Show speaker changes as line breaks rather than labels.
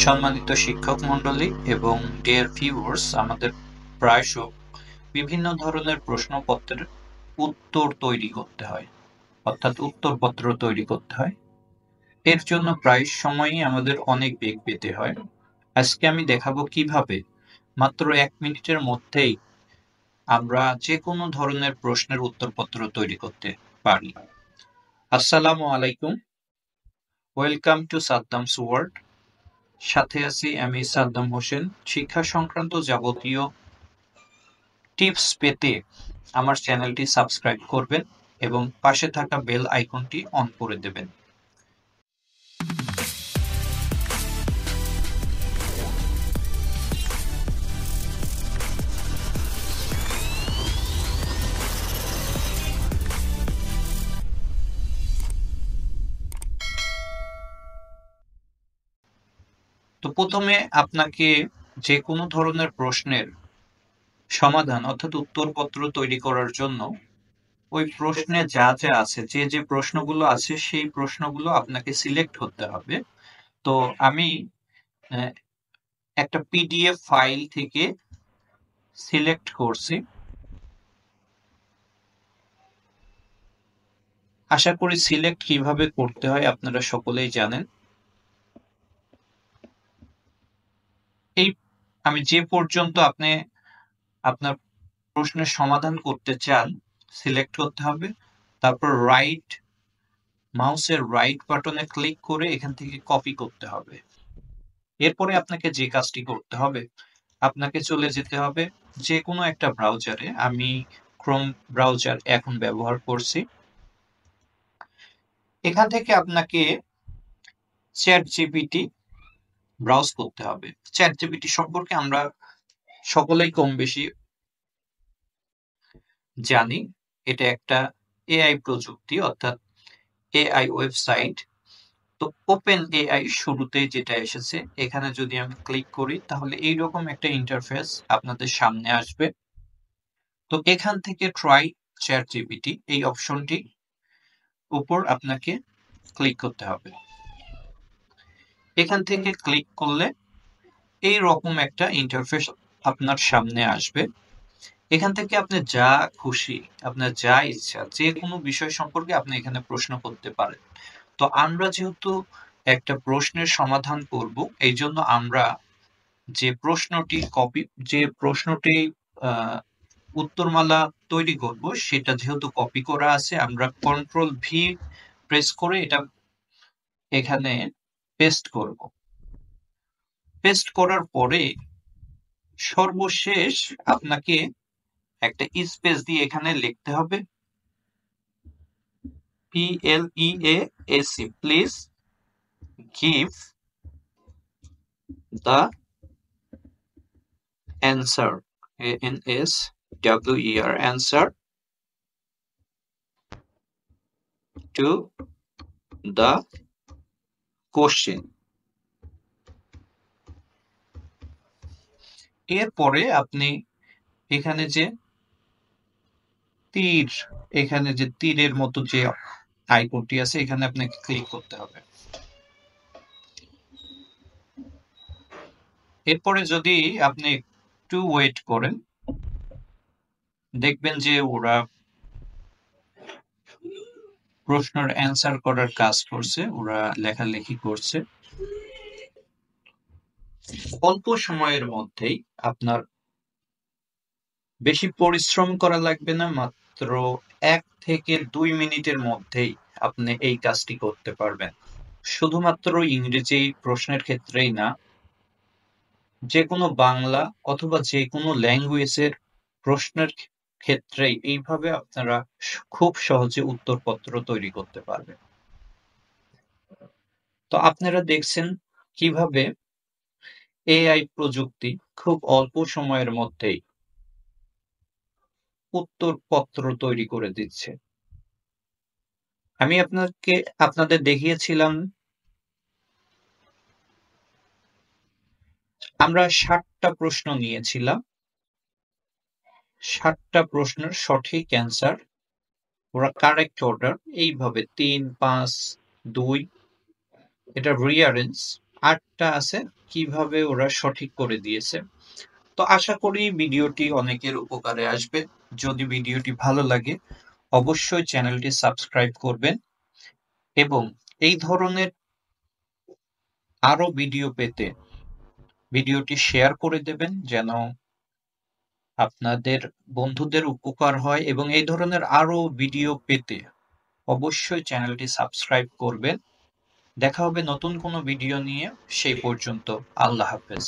সম্মানিত শিক্ষক মণ্ডলী এবং ডিয়ার ভিউয়ার্স, আমাদের প্রায়শ বিভিন্ন ধরনের প্রশ্নপত্রের উত্তর তৈরি করতে হয়, অর্থাৎ উত্তরপত্র তৈরি করতে হয়। এর জন্য প্রায় সময়ই আমাদের অনেক বেগ পেতে হয়। আজকে আমি দেখাবো কিভাবে মাত্র 1 মিনিটের মধ্যেই আমরা যে কোনো ধরনের প্রশ্নের উত্তরপত্র তৈরি করতে পারি। আসসালামু আলাইকুম, ওয়েলকাম টু সাদ্দামস ওয়ার্ল্ড। সাথে আছি আমি সাদ্দাম হোসেন। শিক্ষা সংক্রান্ত যাবতীয় টিপস পেতে আমার চ্যানেলটি সাবস্ক্রাইব করবেন এবং পাশে থাকা বেল আইকনটি অন করে দেবেন। তো প্রথমে আপনাকে যে কোনো ধরনের প্রশ্নের সমাধান অর্থাৎ উত্তরপত্র তৈরি করার জন্য ওই প্রশ্নে যা যা আছে, যে প্রশ্নগুলো আছে সেই প্রশ্নগুলো আপনাকে সিলেক্ট করতে হবে। তো আমি একটা পিডিএফ ফাইল থেকে সিলেক্ট করছি। আশা করি সিলেক্ট কিভাবে করতে হয় আপনারা সকলেই জানেন। এই আমি যে পর্যন্ত আপনি আপনার প্রশ্নের সমাধান করতে চান সিলেক্ট করতে হবে, তারপর মাউসের রাইট বাটনে ক্লিক করে এখান থেকে কপি করতে হবে। এরপরে আপনাকে যে কাজটি করতে হবে, আপনাকে চলে যেতে হবে যে কোনো একটা ব্রাউজারে। আমি ক্রোম ব্রাউজার এখন ব্যবহার করছি। এখান থেকে আপনাকে চ্যাট জিপিটি ব্রাউজ করতে হবে। চ্যাট জিপিটি সম্পর্কে আমরা সকলেই কম বেশি জানি। এটা একটা এআই প্রযুক্তি, অর্থাৎ এআই ওয়েবসাইট। তো ওপেন এআই শুরুতে যেটা এসেছে, এখানে যদি আমি ক্লিক করি তাহলে এইরকম একটা ইন্টারফেস আপনাদের সামনে আসবে। তো এখান থেকে ট্রাই চ্যাট জিপিটি এই অপশনটি উপর আপনাকে ক্লিক করতে হবে। এখান থেকে ক্লিক করলে এই রকম একটা ইন্টারফেস আপনার সামনে আসবে। এখান থেকে আপনি যা খুশি, আপনার যা ইচ্ছা, যে কোনো বিষয় সম্পর্কে আপনি এখানে প্রশ্ন করতে পারেন। তো আমরা যেহেতু একটা প্রশ্নের সমাধান করব, এই জন্য আমরা যে প্রশ্নটি উত্তরমালা তৈরি করব, সেটা যেহেতু কপি করা আছে, আমরা কন্ট্রোল ভি প্রেস করে এটা এখানে পেস্ট করব। পেস্ট করার পরে সর্বশেষ আপনাকে একটা স্পেস দিয়ে এখানে লিখতে হবে PLEASE, please give the answer, ANSWER, answer to the question. এরপরে আপনি এখানে যে তীরের মতো যে আইকনটি আছে, এখানে আপনাকে ক্লিক করতে হবে। এরপরে যদি আপনি একটু ওয়েট করেন, দেখবেন যে ওরা প্রশ্নের অ্যান্সার করার কাজ করছে, ওরা লেখালেখি করছে। অল্প সময়ের মধ্যেই আপনার বেশি পরিশ্রম করা লাগবে না, মাত্র 1 থেকে 2 মিনিটের মধ্যেই আপনি এই কাজটি করতে পারবেন। শুধুমাত্র ইংরেজি প্রশ্নের ক্ষেত্রেই না, যে কোনো বাংলা অথবা যে কোনো ল্যাঙ্গুয়েজের প্রশ্নের ক্ষেত্রেই এইভাবে আপনারা খুব সহজে উত্তরপত্র তৈরি করতে পারবেন। তো আপনারা দেখছেন কিভাবে এআই প্রযুক্তি খুব অল্প সময়ের মধ্যেই উত্তরপত্র তৈরি করে দিচ্ছে। আমি আপনাদের দেখিয়েছিলাম আমরা 7টা প্রশ্ন নিয়েছিলাম। 7টা প্রশ্নের সঠিক অ্যান্সার ওরা কারেক্ট অর্ডার এইভাবে 3, 5, 2 এটা রিঅ্যারেঞ্জ 8টা আছে কিভাবে ওরা সঠিক করে দিয়েছে। তো আশা করি ভিডিওটি অনেকের উপকারে আসবে। যদি ভিডিওটি ভালো লাগে অবশ্যই চ্যানেলটি সাবস্ক্রাইব করবেন এবং এই ধরনের আরো ভিডিও পেতে ভিডিওটি শেয়ার করে দেবেন যেন আপনাদের বন্ধুদের উপকার হয়, এবং এই ধরনের আরো ভিডিও পেতে অবশ্যই চ্যানেলটি সাবস্ক্রাইব করবেন। দেখা হবে নতুন কোনো ভিডিও নিয়ে। সেই পর্যন্ত আল্লাহ হাফেজ।